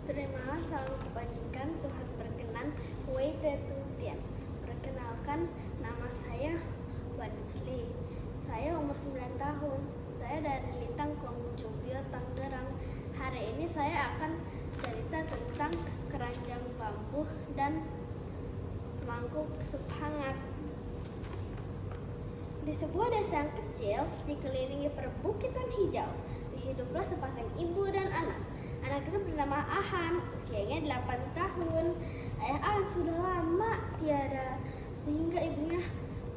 Terimalah selalu kebajikan, Tuhan berkenan, Wei Tetutian. Perkenalkan, nama saya Wansli. Saya umur 9 tahun. Saya dari Litang Kongcubio, Tangerang. Hari ini saya akan cerita tentang keranjang bambu dan mangkuk sup hangat. Di sebuah desa yang kecil, dikelilingi perbukitan hijau, hiduplah sepasang ibu dan anak. Anak itu bernama Ahan, usianya 8 tahun. Ayah Ahan sudah lama tiada, sehingga ibunya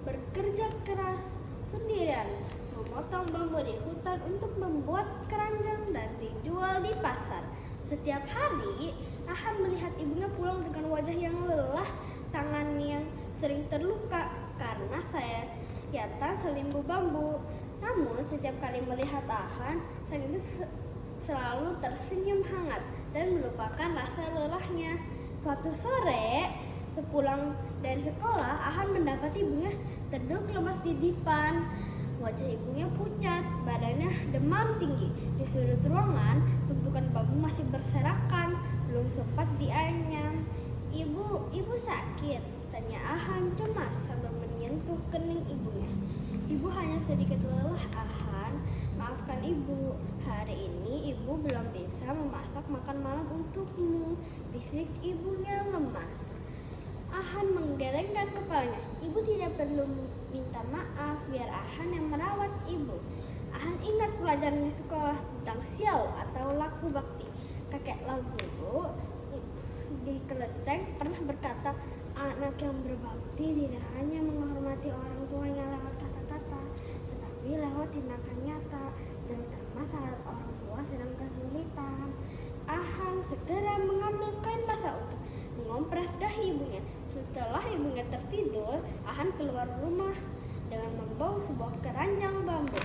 bekerja keras sendirian, memotong bambu di hutan untuk membuat keranjang dan dijual di pasar. Setiap hari, Ahan melihat ibunya pulang dengan wajah yang lelah, tangannya yang sering terluka karena sayatan selimbu bambu. Namun setiap kali melihat Ahan, sang ibu selalu tersenyum hangat dan melupakan rasa lelahnya. Suatu sore, sepulang dari sekolah, Ahan mendapati ibunya duduk lemas di dipan. Wajah ibunya pucat, badannya demam tinggi. Di sudut ruangan, tumpukan bambu masih berserakan, belum sempat dianyam. Ibu sakit?" tanya Ahan cemas sambil menyentuh kening ibunya. "Ibu hanya sedikit lelah, Ahan. Maafkan ibu, hari ini ibu belum bisa memasak makan malam untukmu," bisik ibunya lemas. Ahan menggelengkan kepalanya. Ibu tidak perlu minta maaf, biar Ahan yang merawat ibu. Ahan ingat pelajaran di sekolah tentang Xiao atau laku bakti. Kakek Lau dulu di Keleteng pernah berkata, anak yang berbakti tidak hanya menghormati orang tuanya lewat kata-kata, tetapi lewat tindakan nyata, terutama saat orang tua sedang kesulitan. Ahan segera mengambil kain basah untuk mengompres dahi ibunya. Setelah ibunya tertidur, Ahan keluar rumah dengan membawa sebuah keranjang bambu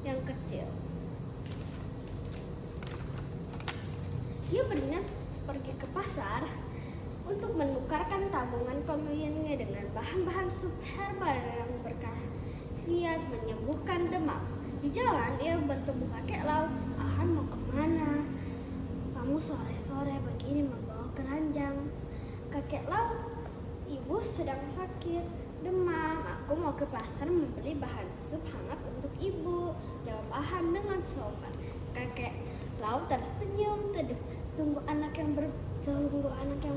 yang kecil. Dia berniat pergi ke pasar untuk menukarkan tabungan komunnya dengan bahan-bahan sup herbal yang berkhasiat menyembuhkan demam. Di jalan, ia bertemu kakek Lau. "Ahan mau kemana? Kamu sore-sore begini membawa keranjang?" "Kakek Lau, ibu sedang sakit, demam. Aku mau ke pasar membeli bahan sup hangat untuk ibu," jawab Ahan dengan sopan. Kakek Lau tersenyum teduh. Sungguh anak yang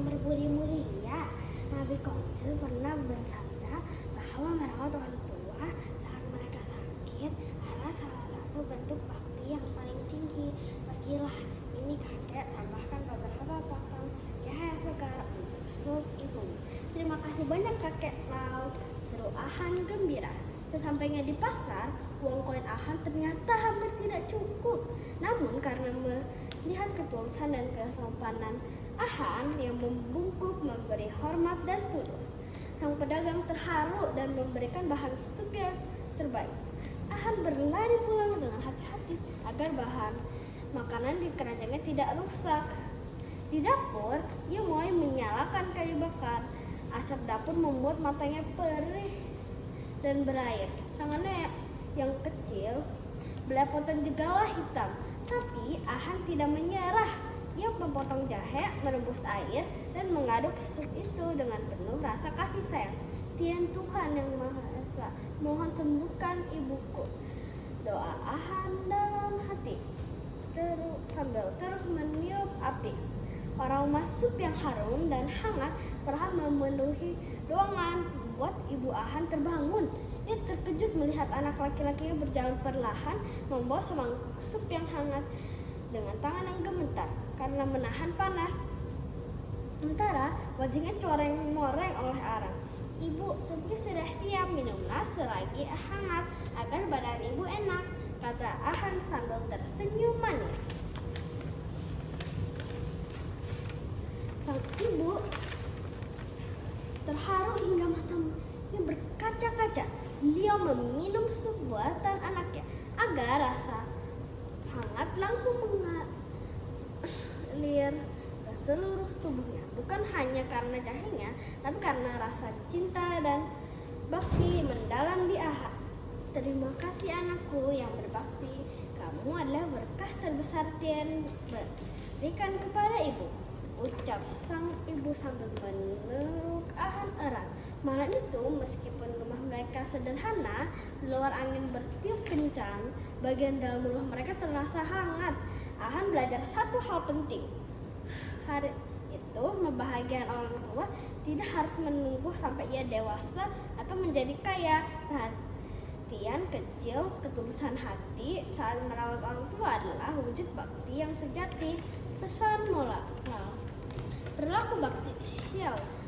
berbudi mulia. Nabi Kongcu pernah bersabda bahwa merawat orang tua saat mereka sakit adalah salah satu bentuk bakti yang paling tinggi. "Pergilah, ini kakek tambahkan beberapa potong cahaya segar untuk sup ibu." "Terima kasih banyak kakek Lau," seru Ahan gembira. Sesampainya di pasar, uang koin Ahan ternyata hampir tidak cukup. Namun karena melihat ketulusan dan kesopanan Ahan yang membungkuk, memberi hormat dan tulus, sang pedagang terharu dan memberikan bahan sup yang terbaik. Ahan berlari pulang dengan hati-hati agar bahan makanan di keranjangnya tidak rusak. Di dapur, ia mulai menyalakan kayu bakar. Asap dapur membuat matanya perih dan berair. Tangannya yang kecil belepotan jegalah hitam. Tapi Ahan tidak menyerah. Ia memotong jahe, merebus air, dan mengaduk sup itu dengan penuh rasa kasih sayang. "Tian Tuhan yang Maha Esa, mohon sembuhkan ibuku," doa Ahan dalam hati sambil terus meniup api. Aroma sup yang harum dan hangat perlahan memenuhi ruangan, membuat ibu Ahan terbangun. Ia terkejut melihat anak laki-lakinya berjalan perlahan membawa semangkuk sup yang hangat dengan tangan yang gemetar karena menahan panas. Sementara wajahnya coreng-moreng oleh arang. "Ibu, supnya sudah siap, minumlah selagi hangat agar badan ibu enak," kata Ahan sambil tersenyum manis. Sang ibu terharu hingga matanya berkaca-kaca. Beliau meminum sup buatan anaknya agar rasa hangat langsung mengalir ke seluruh tubuhnya. Bukan hanya karena cahayanya, tapi karena rasa cinta dan bakti mendalam di Ahan. "Terima kasih anakku yang berbakti. Kamu adalah berkah terbesar Tian berikan kepada ibu, ucap sang ibu sambil meluk Ahan erat. Malam itu, meskipun rumah mereka sederhana, di luar angin bertiup kencang, bagian dalam rumah mereka terasa hangat. Ahan belajar satu hal penting. Hari itu, membahagiakan orang tua tidak harus menunggu sampai ia dewasa atau menjadi kaya. Perhatian kecil, ketulusan hati saat merawat orang tua adalah wujud bakti yang sejati. Pesan moral: perilaku bakti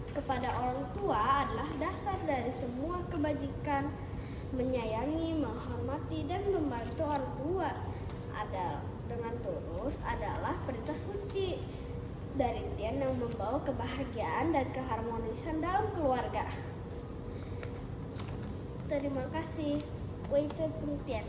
kepada orang tua adalah dasar dari semua kebajikan. Menyayangi, menghormati, dan membantu orang tua dengan tulus adalah perintah suci dari Tian yang membawa kebahagiaan dan keharmonisan dalam keluarga. Terima kasih, Wei Tian.